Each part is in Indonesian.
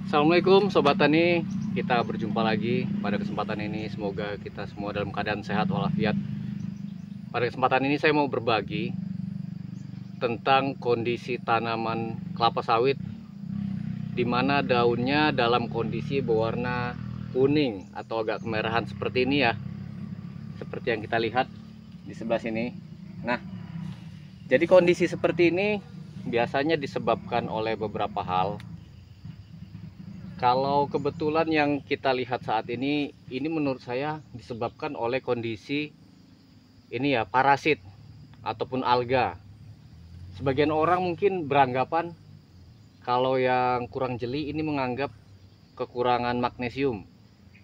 Assalamualaikum Sobat Tani, kita berjumpa lagi pada kesempatan ini. Semoga kita semua dalam keadaan sehat walafiat. Pada kesempatan ini saya mau berbagi tentang kondisi tanaman kelapa sawit, di mana daunnya dalam kondisi berwarna kuning atau agak kemerahan seperti ini ya, seperti yang kita lihat di sebelah sini. Nah, jadi kondisi seperti ini biasanya disebabkan oleh beberapa hal. Kalau kebetulan yang kita lihat saat ini menurut saya disebabkan oleh kondisi ini ya, parasit ataupun alga. Sebagian orang mungkin beranggapan kalau yang kurang jeli ini menganggap kekurangan magnesium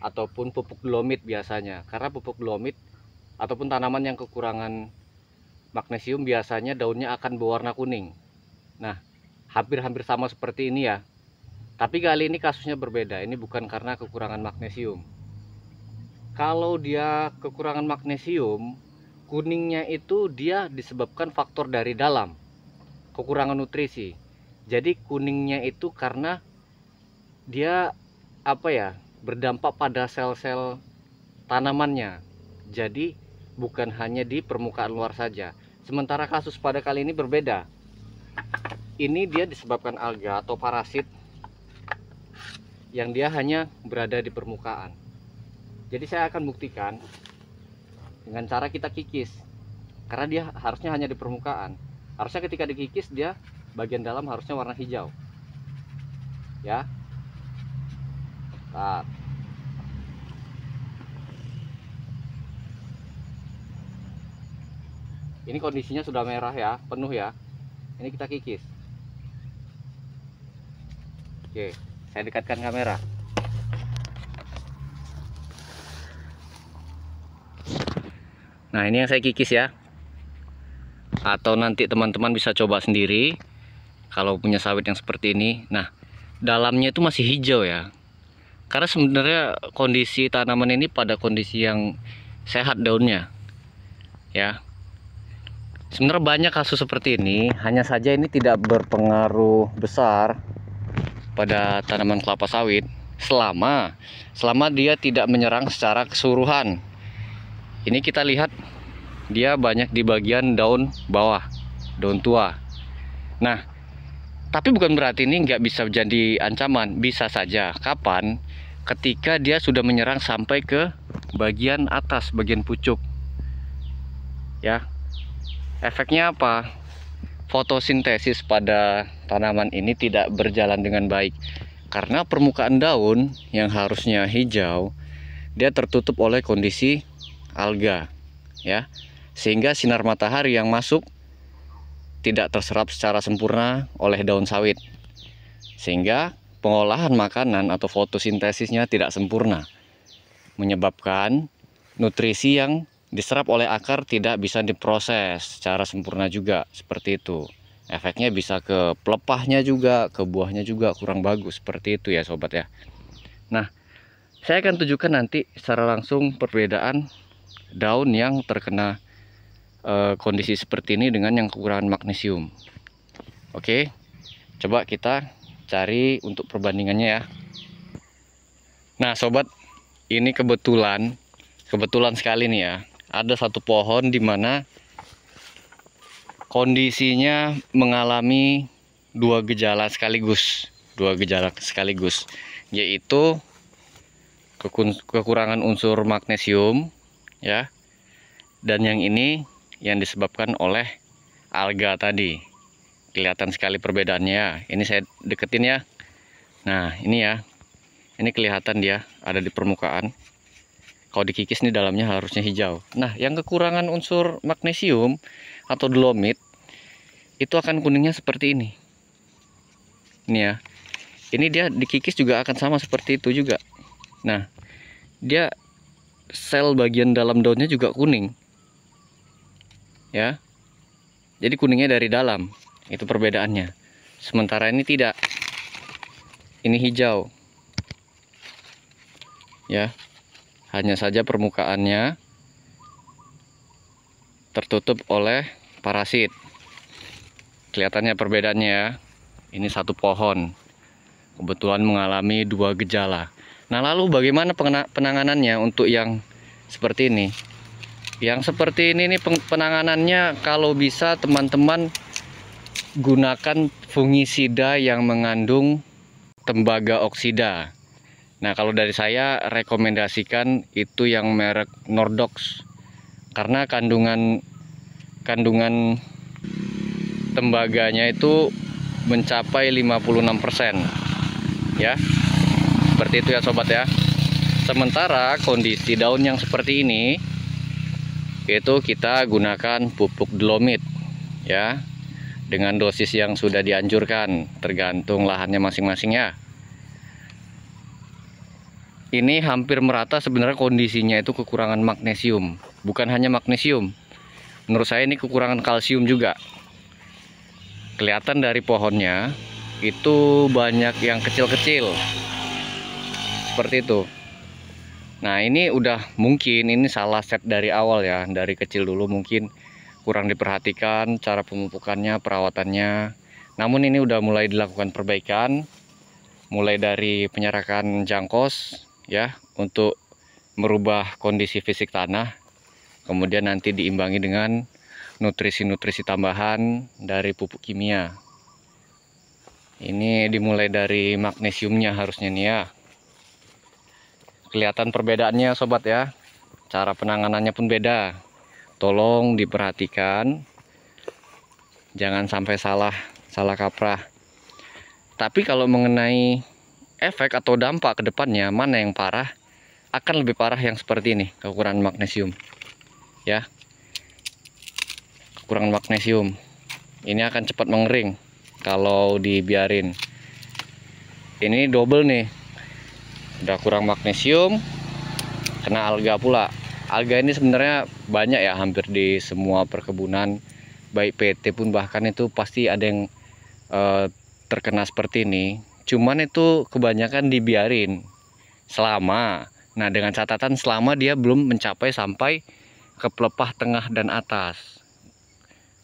ataupun pupuk dolomit biasanya. Karena pupuk dolomit ataupun tanaman yang kekurangan magnesium biasanya daunnya akan berwarna kuning. Nah, hampir-hampir sama seperti ini ya. Tapi kali ini kasusnya berbeda. Ini bukan karena kekurangan magnesium. Kalau dia kekurangan magnesium, kuningnya itu dia disebabkan faktor dari dalam, kekurangan nutrisi. Jadi kuningnya itu karena dia berdampak pada sel-sel tanamannya. Jadi bukan hanya di permukaan luar saja. Sementara kasus pada kali ini berbeda. Ini dia disebabkan alga atau parasit yang dia hanya berada di permukaan. Jadi saya akan buktikan dengan cara kita kikis, karena dia harusnya hanya di permukaan. Harusnya ketika dikikis dia bagian dalam harusnya warna hijau ya. Nah, ini kondisinya sudah merah ya, penuh ya. Ini kita kikis. Oke, saya dekatkan kamera. Nah, ini yang saya kikis ya. Atau nanti teman-teman bisa coba sendiri kalau punya sawit yang seperti ini. Nah, dalamnya itu masih hijau ya. Karena sebenarnya kondisi tanaman ini pada kondisi yang sehat daunnya. Ya. Sebenarnya banyak kasus seperti ini, hanya saja ini tidak berpengaruh besar pada tanaman kelapa sawit selama dia tidak menyerang secara keseluruhan. Ini kita lihat dia banyak di bagian daun bawah, daun tua. Nah, tapi bukan berarti ini nggak bisa jadi ancaman. Bisa saja. Kapan? Ketika dia sudah menyerang sampai ke bagian atas, bagian pucuk. Ya. Efeknya apa? Fotosintesis pada tanaman ini tidak berjalan dengan baik. Karena permukaan daun yang harusnya hijau, dia tertutup oleh kondisi alga, ya. Sehingga sinar matahari yang masuk tidak terserap secara sempurna oleh daun sawit. Sehingga pengolahan makanan atau fotosintesisnya tidak sempurna. Menyebabkan nutrisi yang diserap oleh akar tidak bisa diproses secara sempurna juga, seperti itu. Efeknya bisa ke pelepahnya juga, ke buahnya juga kurang bagus, seperti itu ya sobat ya. Nah, saya akan tunjukkan nanti secara langsung perbedaan daun yang terkena kondisi seperti ini dengan yang kekurangan magnesium. Oke, coba kita cari untuk perbandingannya ya. Nah sobat, ini kebetulan sekali nih ya, ada satu pohon di mana kondisinya mengalami dua gejala sekaligus, yaitu kekurangan unsur magnesium ya, dan yang ini yang disebabkan oleh alga tadi. Kelihatan sekali perbedaannya ya. Ini saya deketin ya. Nah ini ya, ini kelihatan dia ada di permukaan. Kalau dikikis nih dalamnya harusnya hijau. Nah, yang kekurangan unsur magnesium atau dolomit itu akan kuningnya seperti ini. Ini ya. Ini dia dikikis juga akan sama seperti itu juga. Nah, dia sel bagian dalam daunnya juga kuning. Ya. Jadi kuningnya dari dalam. Itu perbedaannya. Sementara ini tidak. Ini hijau. Ya. Hanya saja permukaannya tertutup oleh parasit. Kelihatannya perbedaannya ya. Ini satu pohon. kebetulan mengalami 2 gejala. Nah, lalu bagaimana penanganannya untuk yang seperti ini? Yang seperti ini nih penanganannya, kalau bisa teman-teman gunakan fungisida yang mengandung tembaga oksida. Nah, kalau dari saya rekomendasikan itu yang merek Nordox, karena kandungan tembaganya itu mencapai 56%, ya. Seperti itu ya sobat ya. Sementara kondisi daun yang seperti ini, itu kita gunakan pupuk dolomit ya, dengan dosis yang sudah dianjurkan, tergantung lahannya masing-masing ya. Ini hampir merata sebenarnya kondisinya itu kekurangan magnesium. Bukan hanya magnesium, menurut saya ini kekurangan kalsium juga. Kelihatan dari pohonnya itu banyak yang kecil-kecil seperti itu. Nah, ini udah mungkin ini salah set dari awal ya, dari kecil dulu mungkin kurang diperhatikan cara pemupukannya, perawatannya. Namun ini udah mulai dilakukan perbaikan, mulai dari penyerakan jangkos ya untuk merubah kondisi fisik tanah, kemudian nanti diimbangi dengan nutrisi-nutrisi tambahan dari pupuk kimia. Ini dimulai dari magnesiumnya harusnya nih ya. Kelihatan perbedaannya sobat ya. Cara penanganannya pun beda. Tolong diperhatikan, jangan sampai salah kaprah. Tapi kalau mengenai efek atau dampak ke depannya, mana yang parah, akan lebih parah yang seperti ini, kekurangan magnesium ya. Kekurangan magnesium ini akan cepat mengering kalau dibiarin. Ini double nih, udah kurang magnesium, kena alga pula. Alga ini sebenarnya banyak ya, hampir di semua perkebunan, baik PT pun bahkan itu pasti ada yang terkena seperti ini. Cuman itu kebanyakan dibiarin selama, nah dengan catatan selama dia belum mencapai sampai ke pelepah tengah dan atas.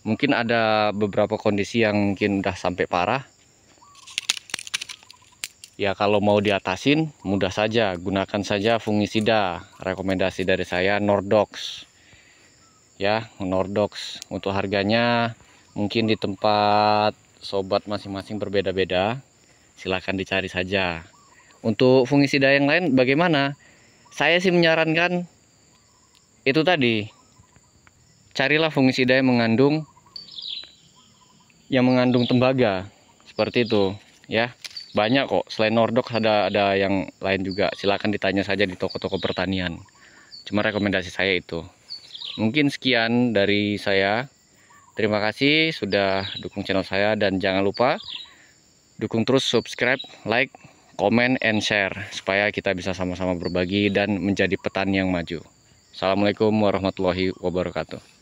Mungkin ada beberapa kondisi yang mungkin udah sampai parah. Ya kalau mau diatasin mudah saja, gunakan saja fungisida. Rekomendasi dari saya Nordox. Ya, Nordox. Untuk harganya mungkin di tempat sobat masing-masing berbeda-beda. Silahkan dicari saja. Untuk fungisida yang lain bagaimana? Saya sih menyarankan itu tadi. Carilah fungisida yang mengandung tembaga. Seperti itu, ya. Banyak kok, selain Nordox ada yang lain juga. Silahkan ditanya saja di toko-toko pertanian. Cuma rekomendasi saya itu. Mungkin sekian dari saya. Terima kasih sudah dukung channel saya, dan jangan lupa dukung terus, subscribe, like, comment, and share supaya kita bisa sama-sama berbagi dan menjadi petani yang maju. Assalamualaikum warahmatullahi wabarakatuh.